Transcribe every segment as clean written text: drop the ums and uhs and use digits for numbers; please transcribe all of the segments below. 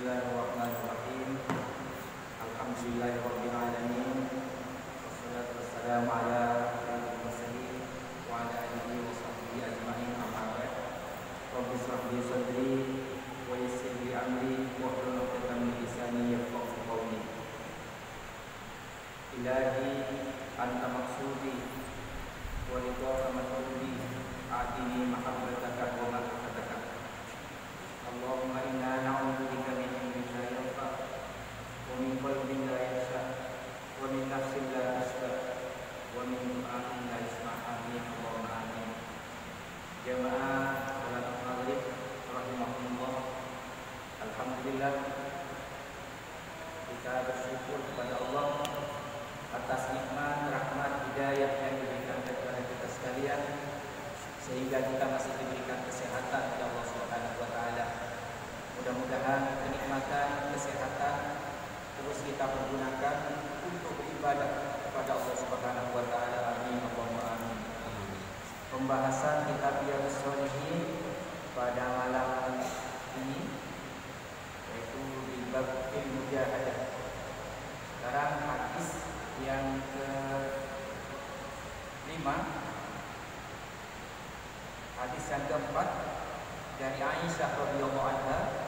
Bismillahirrahmanirrahim. Alhamdulillahirabbil alamin. Wassalatu wassalamu ala asyrofil mursalin wa ala alihi wa sahbihi ajmain. Amma ba'd. Rabbi ishrah li sadri wa yassir li amri wahlul 'uqdatam min lisani yafqahu qawli. Ilahi anta maqsudi wa ridha matlubi atini mahabbataka wa ma'rifataka. Allahumma inna na'udzubika min ilmin la yanfa' wa min qalbin la yakhsha wa min nafsin la tashba wa min du'a'in la yasma'. Amin. Allahumma amin. Jamaah salat maghrib rahimahumullah. Alhamdulillah, kita bersyukur kepada Allah atas nikmat, rahmat, hidayah yang diberikan kepada kita sekalian, sehingga kita masih diberikan kesehatan oleh Allah Subhanahu wa taala. Mudah-mudahan kenikmatan kesehatan terus kita pergunakan untuk beribadah kepada Allah Subhanahu wa taala. Amin. Allahumma amin. Pembahasan kitab Riyadhus Shalihin pada malam ini yaitu di bab mujahadah. Sekarang hadis yang ke-5, hadis yang keempat dari Aisyah radhiyallahu anha.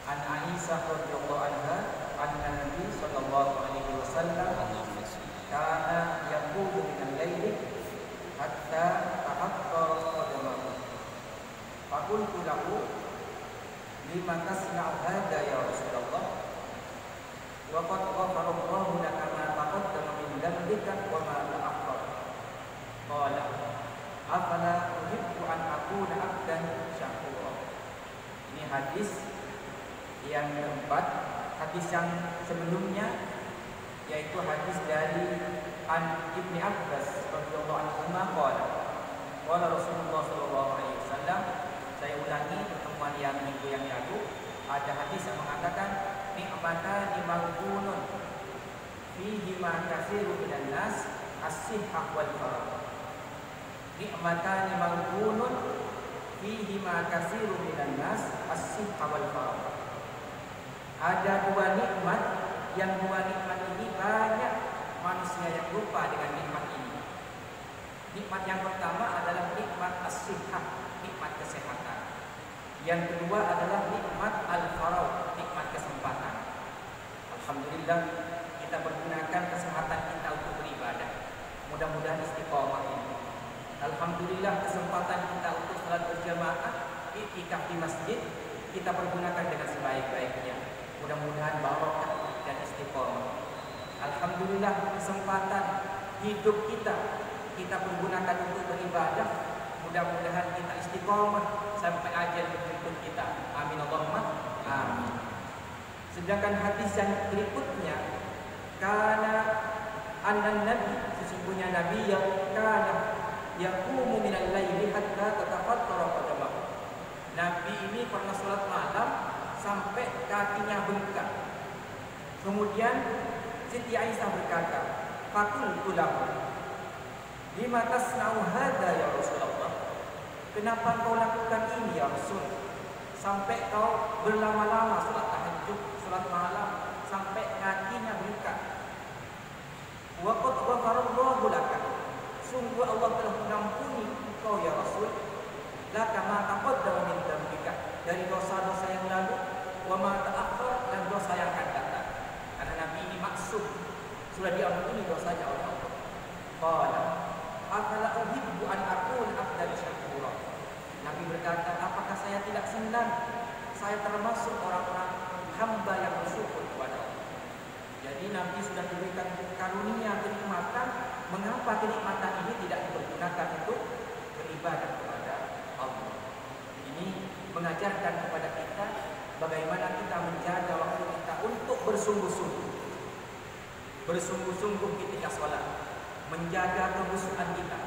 An Aisyah radhiyallahu anha anna Nabi sallallahu alaihi wasallam kana yaqumu min al-laili hatta tahaqqara qadamahu. Faqultu lahu lima tasna'u hadha ya Rasulullah wa qad ghafara Allahu laka ma taqaddama min dhanbika wa ma ta'akhkhar. Qala afala uhibbu an akuna abdan syakura. Ini hadis yang keempat. Hadis yang sebelumnya yaitu hadis dari An Ibni Abbas radhiyallahu anhu qala qala Rasulullah sallallahu alaihi wasallam. Saya ulangi pertemuan yang minggu yang lalu, ada hadis yang mengatakan ni'matani maghbunun fihi ma katsiru minan nas as-sihhah wal faragh. Ni'matani maghbunun fihi ma katsiru minan nas as-sihhah wal faragh. Ada dua nikmat, yang dua nikmat ini banyak manusia yang lupa dengan nikmat ini. Nikmat yang pertama adalah nikmat as-sihhah, nikmat kesehatan. Yang kedua adalah nikmat al-faragh, nikmat kesempatan. Alhamdulillah, kita pergunakan kesehatan kita untuk beribadah. Mudah-mudahan istiqomah ini. Alhamdulillah, kesempatan kita untuk salat berjamaah, i'tikaf di masjid, kita pergunakan dengan sebaik-baiknya. Mudah-mudahan barokah dan istiqomah. Alhamdulillah, kesempatan hidup kita pergunakan untuk beribadah. Mudah-mudahan kita istiqomah sampai ajal menjemput kita. Amin Allahumma amin. Sedangkan hadis yang berikutnya, karena anna nabi, sesungguhnya nabi yang kana yaqumu minal laili hatta tatafattara qadamahu. Nabi ini pernah salat malam sampai kakinya bengkak. Kemudian Siti Aisyah berkata, "Faqultu lahu, lima tasna'u hadza ya Rasulullah?" Kenapa kau lakukan ini ya Rasul? Sampai kau berlama-lama salat tahajud, salat malam sampai kakinya bengkak. Wa qad ghafarallahu laka. Sungguh Allah telah mengampuni engkau ya Rasul. Laka ma taqaddama min dzambika, dari dosa-dosa yang lalu, wa ma ta'akhkhar, dan dosa yang akan datang. Karena Nabi ini maksum, sudah diampuni dosanya oleh Allah. Qala afala uhibbu an akuna abdan syakura. Nabi berkata, apakah saya tidak senang saya termasuk orang-orang hamba yang bersyukur kepada Allah. Jadi Nabi sudah diberikan karunia kenikmatan, mengapa kenikmatan ini tidak dipergunakan untuk beribadah kepada Allah? Ini mengajarkan kepada kita bagaimana kita menjaga waktu kita untuk bersungguh-sungguh. Bersungguh-sungguh ketika sholat, menjaga kehusuan kita.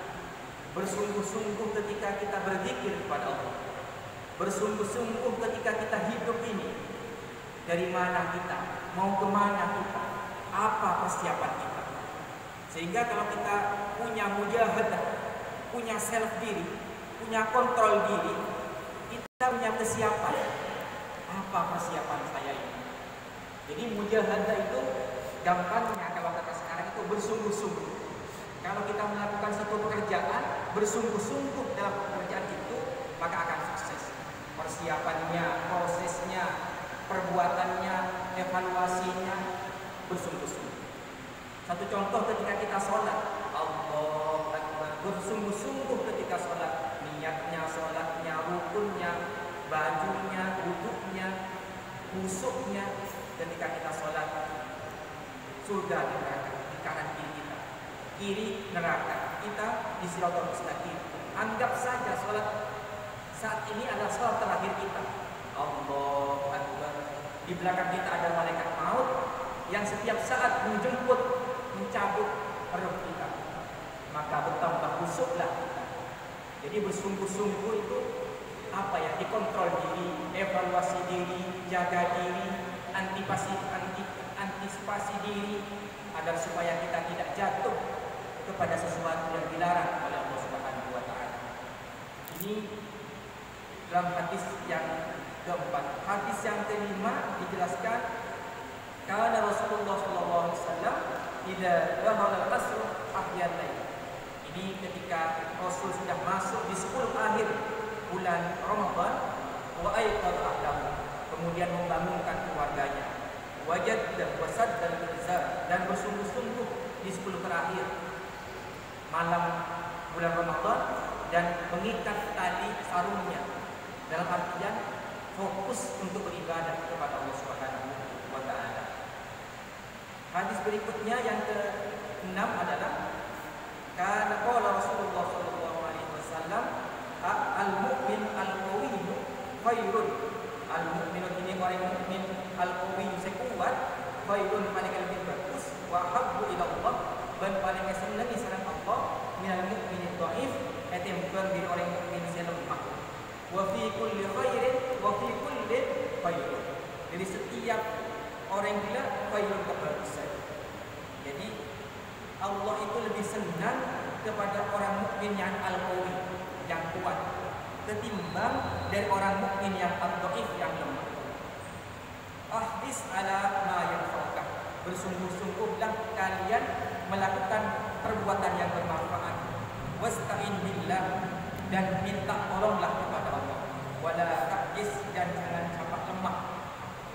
Bersungguh-sungguh ketika kita berzikir kepada Allah. Bersungguh-sungguh ketika kita hidup ini. Dari mana kita, mau kemana kita, apa persiapan kita. Sehingga kalau kita punya mujahadah, punya self diri, punya kontrol diri, kita punya kesiapan. Apa persiapan saya ini? Jadi mujahadah itu gampangnya kalau kata sekarang itu bersungguh-sungguh. Kalau kita melakukan satu pekerjaan bersungguh-sungguh dalam pekerjaan itu, maka akan sukses. Persiapannya, prosesnya, perbuatannya, evaluasinya bersungguh-sungguh. Satu contoh ketika kita sholat, Allahu Akbar, bersungguh-sungguh ketika sholat, niatnya, sholatnya, rukunnya, bajunya, duduknya, khusyuknya. Ketika kita sholat, surga di neraka di kanan kiri kita, kiri neraka, kita di siratal mustaqim. Anggap saja sholat saat ini adalah sholat terakhir kita. Allahu Akbar. Di belakang kita ada malaikat maut yang setiap saat menjemput, mencabut roh kita. Maka bertambah khusyuklah kita. Jadi bersungguh-sungguh itu apa ya? Dikontrol diri, evaluasi diri, jaga diri, antisipasi diri agar supaya kita tidak jatuh kepada sesuatu yang dilarang oleh Allah Subhanahu wa taala. Ini dalam hadis yang keempat. Hadis yang kelima dijelaskan kana Rasulullah sallallahu alaihi wasallam idza dakhala al-asr ahyan lail. Ini ketika Rasul sudah masuk di 10 akhir bulan Ramadan, wa ayqadha ahlahu, kemudian membangunkan keluarganya, wajad dan wasad dan berzar, dan bersungguh-sungguh di 10 terakhir malam bulan Ramadan dan mengikat tali sarungnya, dalam artian fokus untuk beribadah kepada Allah Subhanahu wa taala. Hadis berikutnya yang ke-6 adalah kana qala Rasulullah sallallahu alaihi wasallam al-mu'min al-qawiyyu khairun. Al-mu'minun ini orang mukmin al-qawi sekuat, khairun paling lebih bagus, wa habbu ila Allah, dan paling senang sareng Allah minal mu'min dhaif, itu yang bukan diri orang mukmin yang lemah. Wa fi kulli khairin wa fi kulli khairun. Jadi setiap orang gila khairun kebagusan. Jadi Allah itu lebih senang kepada orang mukmin yang al-qawi, yang kuat, ketimbang dari orang mukmin yang ad-dhaif, yang lemah. Ahdis ala ma yanfa'uka, bersungguh-sungguhlah kalian melakukan perbuatan yang bermanfaat. Wasta'in billah, dan minta tolonglah kepada Allah. Wala ta'jis, dan jangan cepat lemah.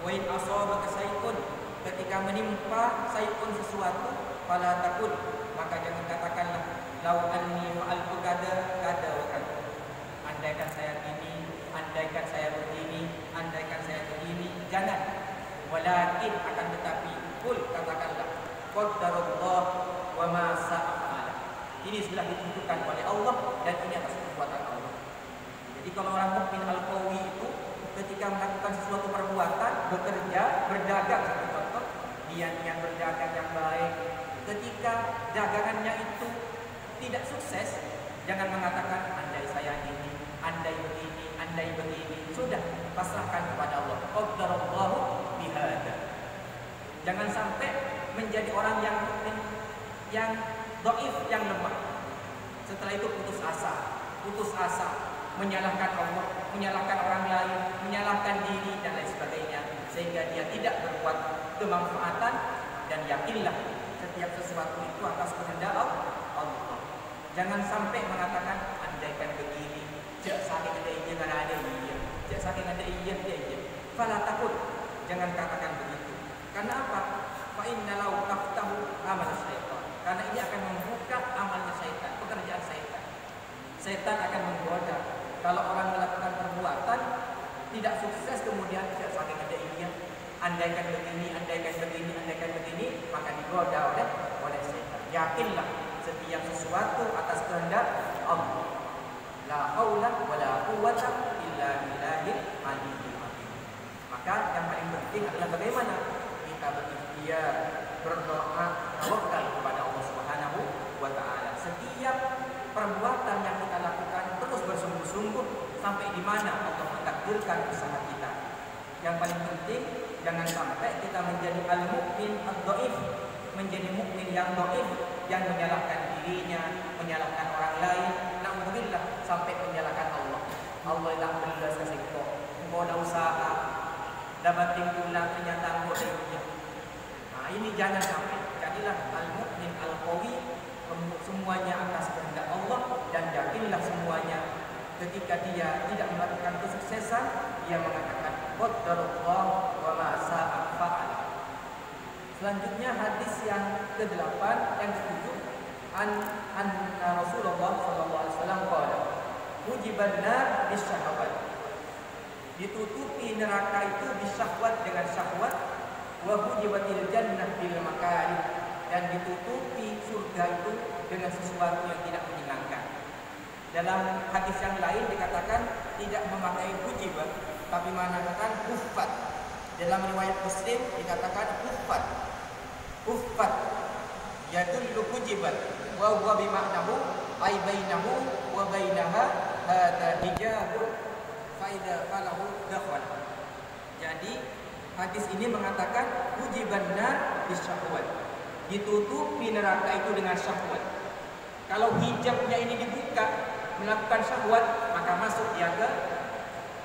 Wa in asabaka syai'un, ketika menimpa syai'un sesuatu, fala takun, maka jangan katakanlah lau anni fa'altu kada kada wa kada. Andaikan saya gini, andaikan saya begini, andaikan saya begini, jangan. Walakin, akan tetapi, kul, katakanlah, qaddarullah wa ma sa'a fa'ala. Ini sudah ditentukan oleh Allah dan ini atas perbuatan Allah. Jadi kalau orang mukmin al-qawi itu ketika melakukan sesuatu perbuatan, bekerja, berdagang, satu contoh, dia niat berdagang yang baik, ketika dagangannya itu tidak sukses, jangan mengatakan andai saya ini, andai begini, andai begini. Sudah, pasrahkan kepada Allah. Qaddarallahu bihada. Jangan sampai menjadi orang yang mukmin, yang dhaif, yang lemah. Setelah itu putus asa, menyalahkan Allah, menyalahkan orang lain, menyalahkan diri dan lain sebagainya, sehingga dia tidak berbuat kemanfaatan. Dan yakinlah setiap sesuatu itu atas kehendak Allah. Jangan sampai mengatakan andaikan begini, cek saking ada iya karena ada iya, cek saking ada iya dia iya. Fala takut, jangan katakan begitu. Karena apa? Fa inna lau taftahu amal syaitan. Karena ini akan membuka amalnya syaitan, pekerjaan syaitan. Syaitan akan menggoda. Kalau orang melakukan perbuatan tidak sukses, kemudian cek saking ada iya, andaikan begini, andaikan begini, andaikan begini, maka digoda oleh syaitan. Yakinlah setiap sesuatu atas kehendak Allah. La haula wala quwwata illa billahil aliyyil azim. Maka yang paling penting adalah bagaimana kita berikhtiar, berdoa, tawakal kepada Allah Subhanahu wa taala. Setiap perbuatan yang kita lakukan terus bersungguh-sungguh sampai di mana Allah mentakdirkan usaha kita. Yang paling penting jangan sampai kita menjadi al-mukmin ad-dhaif, menjadi mukmin yang dhaif, yang menyalahkan dirinya, menyalahkan orang lain, na'udzubillah, sampai menyalahkan Allah. Allah lah belas kasih kok, engkau ada usaha, dabating tulang ternyata anggota ibunya. Nah, ini jangan sampai. Jadilah al-mu'min al-qawi, semuanya atas kehendak Allah, dan yakinlah semuanya ketika dia tidak melakukan kesuksesan, dia mengatakan qadarullah wa ma sa'a fa'al. Selanjutnya hadis yang ke-8 yang ke-7 an Rasulullah sallallahu alaihi wasallam qala hujiban nar bisyahwat. Ditutupi neraka itu bisyahwat dengan syahwat, wa hujibatil jannah bil makarih, dan ditutupi surga itu dengan sesuatu yang tidak menyenangkan. Dalam hadis yang lain dikatakan tidak memakai hujibat, tapi mengatakan huffat. Dalam riwayat Muslim dikatakan huffat. Huffat yadullu hujibat wa huwa bima'nahu ay bainahu wa bainaha hadza hijabun fa idza falahu dakhal. Jadi hadis ini mengatakan hujiban nar bisyahwat. Ditutupi neraka itu dengan syahwat. Kalau hijabnya ini dibuka melakukan syahwat, maka masuk dia ke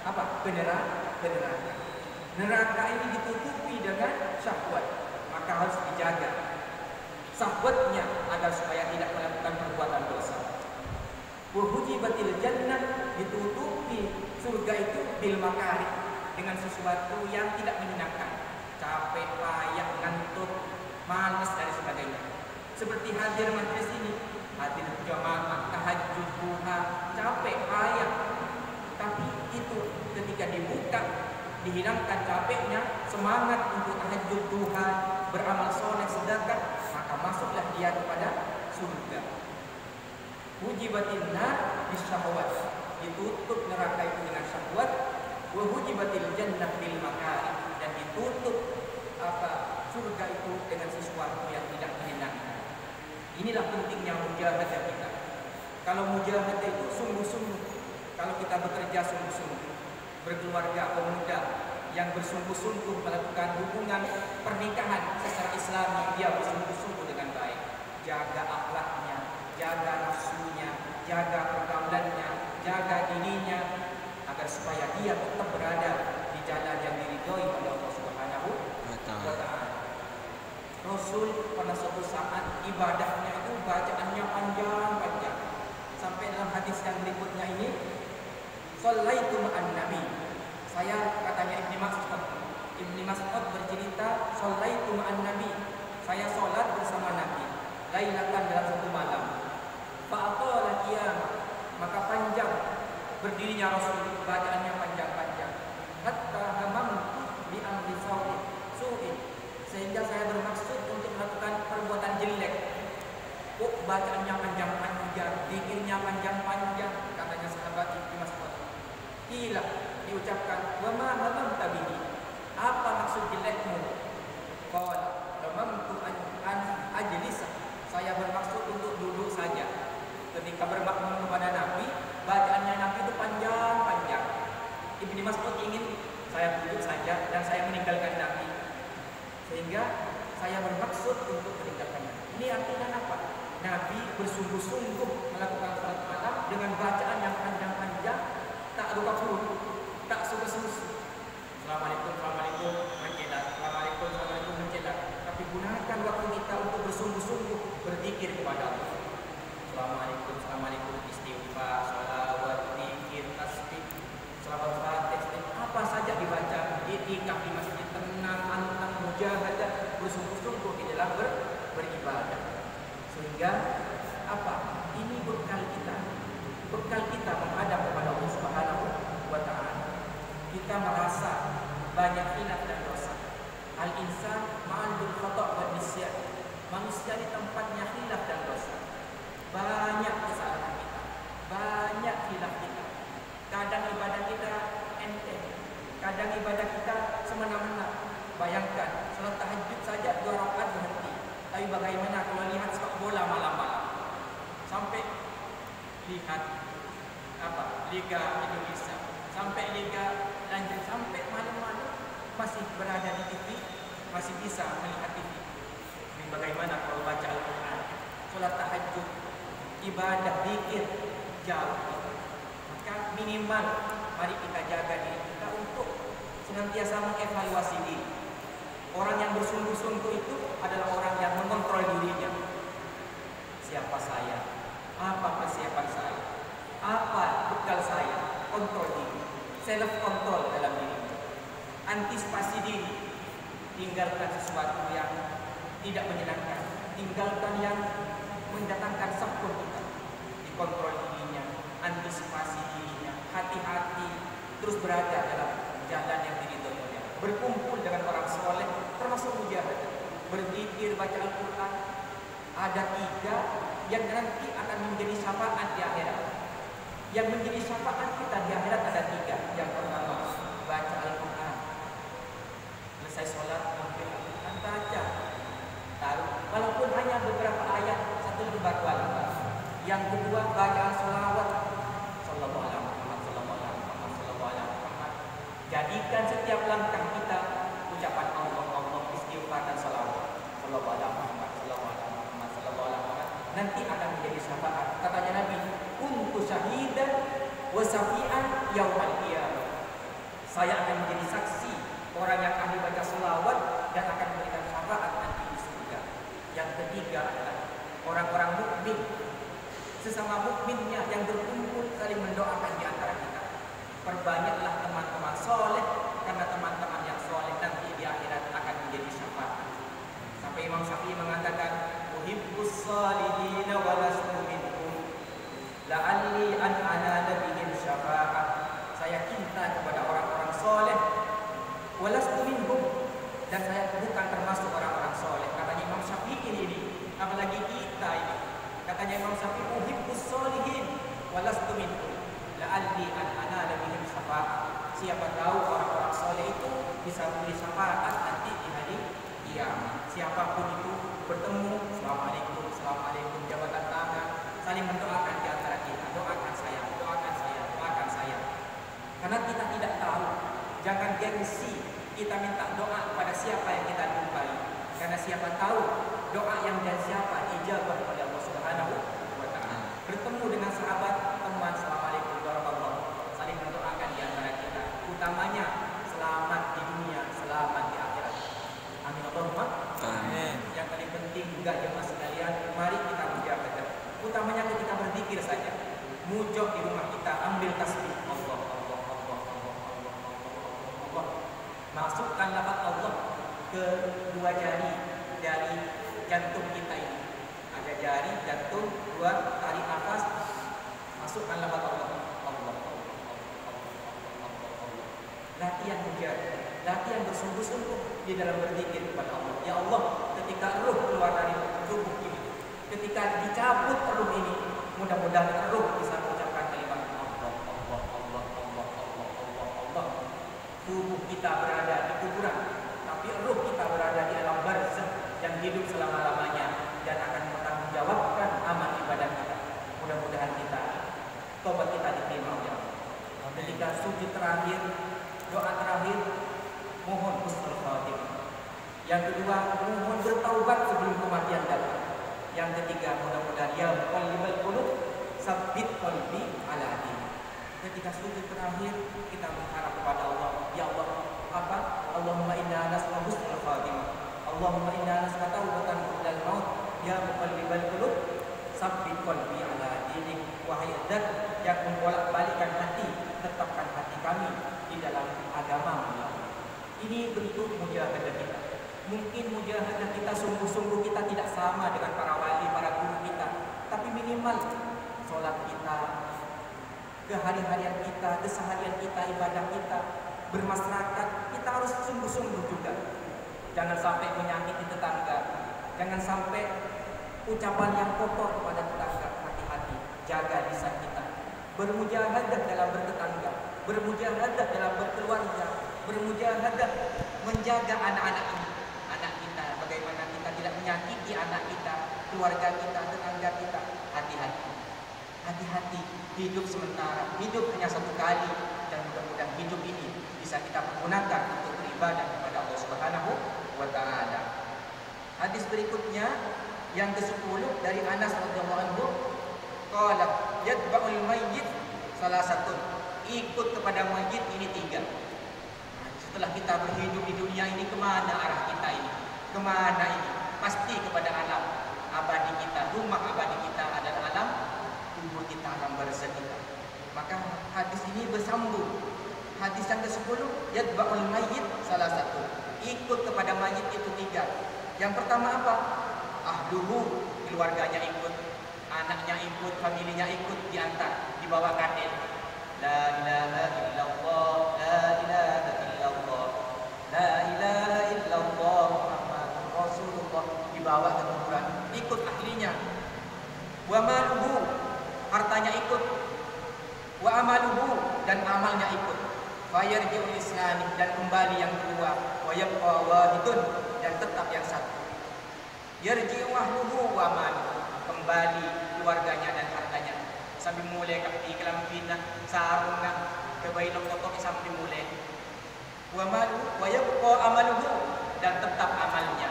apa? Ke neraka. Neraka ini ditutupi dengan syahwat, maka harus dijaga syahwatnya agar supaya tidak melakukan perbuatan dosa. Wa hujibatil jannah, ditutupi surga itu bil makarih, dengan sesuatu yang tidak menyenangkan, capek, payah, ngantuk, malas dan sebagainya. Seperti hadir majlis ini, hadir jamaah, tahajud, duha, capek, payah. Tapi itu ketika dibuka, dihilangkan capeknya, semangat untuk tahajud, duha, beramal soleh, sedekah, maka masuklah dia kepada surga. Hujibatin nar bisyahwat, ditutup neraka itu dengan syahwat, wa hujibatil jannah bil makarih, dan ditutup surga itu dengan sesuatu yang tidak menyenangkan. Inilah pentingnya mujahadah kita. Kalau mujahadah itu sungguh-sungguh, kalau kita bekerja sungguh-sungguh, berkeluarga, pemuda yang bersungguh-sungguh melakukan hubungan pernikahan secara Islami, dia bersungguh-sungguh dengan baik, jaga akhlaknya, jaga nafsunya, jaga pergaulannya, jaga dirinya, agar supaya dia tetap berada di jalan yang diridhoi oleh Allah Subhanahu wa Ta'ala. Rasul pada suatu saat ibadahnya itu bacaannya panjang-panjang, sampai dalam hadis yang berikutnya ini, shallaitu ma'an nabi. Saya, katanya Ibnu Mas'ud bercerita, shallaitu ma'an nabi, saya sholat bersama Nabi lailatan, dalam satu malam. Fa'atala qiyamah, maka panjang berdirinya Rasul, bacaannya panjang-panjang. Hatta hamamtu bi amri su'in, sehingga saya bermaksud untuk melakukan perbuatan jelek. Bacaannya panjang-panjang, zikirnya panjang-panjang, katanya sahabat Ibnu Mas'ud. Qila, diucapkan, wa ma hamamta bihi, apa maksud jelekmu? Qala hamamtu an ajlisa, saya bermaksud untuk duduk saja. Ketika bermakmum kepada Nabi, bacaannya Nabi itu panjang-panjang. Ibnu Mas'ud ingin saya duduk saja dan saya meninggalkan Nabi, sehingga saya bermaksud untuk meninggalkan Nabi. Ini artinya apa? Nabi bersungguh-sungguh melakukan salat malam dengan bacaan yang panjang-panjang, tak lupa huruf, tak suka-susu. Assalamualaikum, assalamualaikum, mencedak. Assalamualaikum, assalamualaikum, mencedak. Tapi gunakan waktu kita untuk bersungguh-sungguh berzikir kepada Allah. Assalamualaikum, assalamualaikum, istighfar, sholawat, zikir, tasbih, selawat fatih, apa saja dibaca, i'tikaf di masjid, tenang, antang, mujahadah, bersungguh-sungguh di dalam beribadah. Sehingga apa? Ini bekal kita menghadap kepada Allah Subhanahu wa Ta'ala. Kita merasa banyak khilaf dan dosa. Al-insan ma'al khata' wa nisyan. Manusia di tempatnya khilaf dan dosa. Banyak kesalahan kita, banyak khilaf kita. Kadang ibadah kita enteng, kadang ibadah kita semena-mena. Bayangkan, salat tahajud saja 2 rakaat berhenti. Tapi bagaimana kalau lihat sepak bola malam-malam? Sampai lihat Liga Indonesia, sampai Liga lanjut, sampai malam-malam masih berada di TV, masih bisa melihat TV. Ini bagaimana kalau baca Al-Quran, salat tahajud, ibadah zikir jauh. Maka minimal mari kita jaga diri kita untuk senantiasa mengevaluasi diri. Orang yang bersungguh-sungguh itu adalah orang yang mengontrol dirinya. Siapa saya? Apa persiapan saya? Apa bekal saya? Kontrol diri, self control dalam diri. Antisipasi diri. Tinggalkan sesuatu yang tidak menyenangkan. Tinggalkan yang mendatangkan sabun kita. Dikontrol dirinya, antisipasi dirinya, hati-hati, terus berada dalam jalan yang diridhoinya. Berkumpul dengan orang soleh, termasuk mujahadah. Berzikir, baca Al-Quran. Ada 3 yang nanti akan menjadi syafaat di akhirat. Yang menjadi syafaat kita di akhirat ada 3. Yang pertama, baca Al-Quran. Selesai sholat, ambil Al-Quran, baca. Taruh, walaupun hanya beberapa ayat, 1 lembar Al-Quran. Yang kedua, baca sholawat. Sallallahu alaihi Muhammad, sallallahu alaihi Muhammad, sallallahu alaihi Muhammad. Jadikan setiap langkah kita ucapan Allah, Allah, istighfar dan sholawat. Sallallahu alaihi Muhammad, sallallahu alaihi Muhammad, sallallahu alaihi Muhammad. Nanti akan menjadi syafaat. Katanya Nabi, kuntu syahidan wa syafi'an yaumal qiyamah. Saya akan menjadi saksi orang yang ahli baca sholawat dan akan memberikan syafaat nanti di surga. Yang ketiga adalah orang-orang mukmin, sesama mukminnya yang berkumpul saling mendoakan di antara kita. Perbanyaklah teman-teman soleh, karena teman-teman yang soleh nanti di akhirat akan menjadi syafaat. Sampai Imam Syafi'i mengatakan, uhibbus salihina wa lastu minhum la'alli an anala bihim syafa'ah. Saya cinta kepada orang-orang soleh, wa lastu minhum, dan saya bukan termasuk orang-orang soleh. Katanya Imam Syafi'i ini, apalagi kita ini. Katanya Imam Syafi'i, uhibbus solihin wa lastu minhum la'alli an anala bihim syafa'ah. Siapa tahu orang-orang soleh itu bisa memberi syafaat nanti di hari kiamat. Siapapun itu bertemu, assalamualaikum, assalamualaikum, jabatan tangan, saling mendoakan di antara kita. Doakan saya, doakan saya, doakan saya. Karena kita tidak tahu, jangan gengsi kita minta doa pada siapa yang kita jumpai. Karena siapa tahu doa yang dari siapa ijabah oleh Allah Subhanahu wa taala. Bertemu dengan sahabat, teman, assalamualaikum warahmatullahi wabarakatuh, saling mendoakan di antara kita. Utamanya selamat di dunia, selamat di akhirat. Amin Allahumma amin. Yang paling penting juga jemaah sekalian, mari kita mujahadah. Utamanya ketika berzikir saja. Mujok di rumah kita, ambil tasbih Allah, Allah, Allah, Allah, Allah, Allah, Allah. Masukkan lafaz Allah ke 2 jari dari jantung kita ini. Ada jari, jantung, 2 tarik nafas, masukkan lafaz Allah, Allah, Allah, Allah, Allah, Allah. Latihan mujahadah, latihan bersungguh-sungguh di dalam berzikir kepada Allah. Ya Allah, ketika ruh keluar dari tubuh ini, ketika dicabut ruh ini, mudah-mudahan ruh bisa mengucapkan kalimat Allah, Allah, Allah, Allah, Allah, Allah, Allah. Tubuh kita berada di kuburan, tapi ruh kita berada di alam barzakh yang hidup selama-lamanya dan akan mempertanggungjawabkan amal ibadah kita. Mudah-mudahan kita tobat kita diterima oleh Allah. Ketika sujud terakhir, doa terakhir, mohon husnul khatimah. Yang kedua, mohon bertaubat sebelum kematian datang. Yang ketiga, mudah-mudahan ya muqallibal qulub tsabbit qalbi ala dinik. Ketika sujud terakhir, kita berharap kepada Allah, ya Allah, apa? Allahumma inna nas'aluka husnul khatimah. Allahumma inna nas'aluka taubatan qabla maut. Ya muqallibal qulub tsabbit qalbi ala dinik. Wahai zat yang membolak-balikkan hati, tetapkan hati kami di dalam agama-Mu. Ini bentuk mujahadah kita. Mungkin mujahadah kita sungguh-sungguh kita tidak sama dengan para wali, para guru kita, tapi minimal sholat kita, kehari-harian kita, keseharian kita, ibadah kita, bermasyarakat, kita harus sungguh-sungguh juga. Jangan sampai menyakiti tetangga, jangan sampai ucapan yang kotor kepada tetangga. Hati-hati, jaga lisan kita. Bermujahadah dalam bertetangga, bermujahadah dalam berkeluarga, bermujahadah menjaga anak-anak ini. Anak kita, bagaimana kita tidak menyakiti anak kita, keluarga kita, tetangga kita. Hati-hati, hati-hati. Hidup sementara, hidup hanya satu kali, dan mudah-mudahan hidup ini bisa kita pergunakan untuk beribadah kepada Allah Subhanahu wa taala. Hadis berikutnya yang ke-10 dari Anas radhiyallahu anhu, qala yatba'ul mayyit salah satu, ikut kepada mayit ini 3. Setelah kita berhidup di dunia ini, kemana arah kita ini? Kemana ini? Pasti kepada alam abadi kita. Rumah abadi kita adalah alam kubur kita, alam barzakh kita. Maka hadis ini bersambung. Hadis yang ke-10, yatba'ul mayyit salah satu. Ikut kepada mayit itu 3. Yang pertama apa? Ahluhu, keluarganya ikut, anaknya ikut, familinya ikut, diantar, dibawa katil. La ilaha illallah, la ilaha illallah, la ilaha illallah Muhammadur Rasulullah, dibawa ke kuburan, ikut ahlinya. Wa maluhu, hartanya ikut. Wa amaluhu, dan amalnya ikut. Fayarji'ul islami, dan kembali yang kedua. Wa yabqa wahidun, dan tetap yang satu. Yarji'u ahluhu wa amaluhu, kembali keluarganya dan hartanya. Sampai mulai kaki kelampina, sarung kebailok kotok sampai mulai. Wa malu wa yabqa amaluhu, dan tetap amalnya.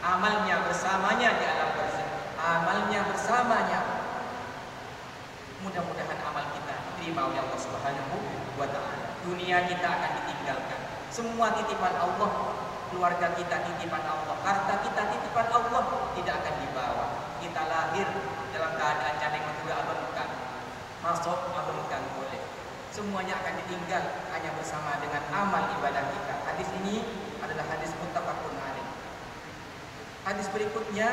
Amalnya bersamanya di alam barzakh. Amalnya bersamanya. Mudah-mudahan amal kita diterima oleh Allah Subhanahu wa taala. Dunia kita akan ditinggalkan. Semua titipan Allah, keluarga kita titipan Allah, harta kita titipan Allah, tidak akan dibawa. Kita lahir dalam keadaan cadeng kedua abengkang, masuk abengkang boleh. Semuanya akan ditinggal hanya bersama dengan amal ibadah kita. Hadis ini adalah hadis muttafaqun alaih. Hadis berikutnya,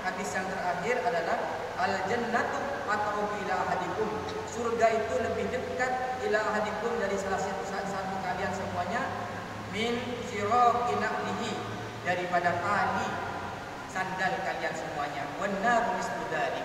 hadis yang terakhir adalah al-jannatu aqrabu ila ahadikum. Surga itu lebih dekat ila ahadikum dari salah satu kalian semuanya, min siraqi na'lihi, daripada tali sandal kalian semuanya. Wan nar mislu dzalik,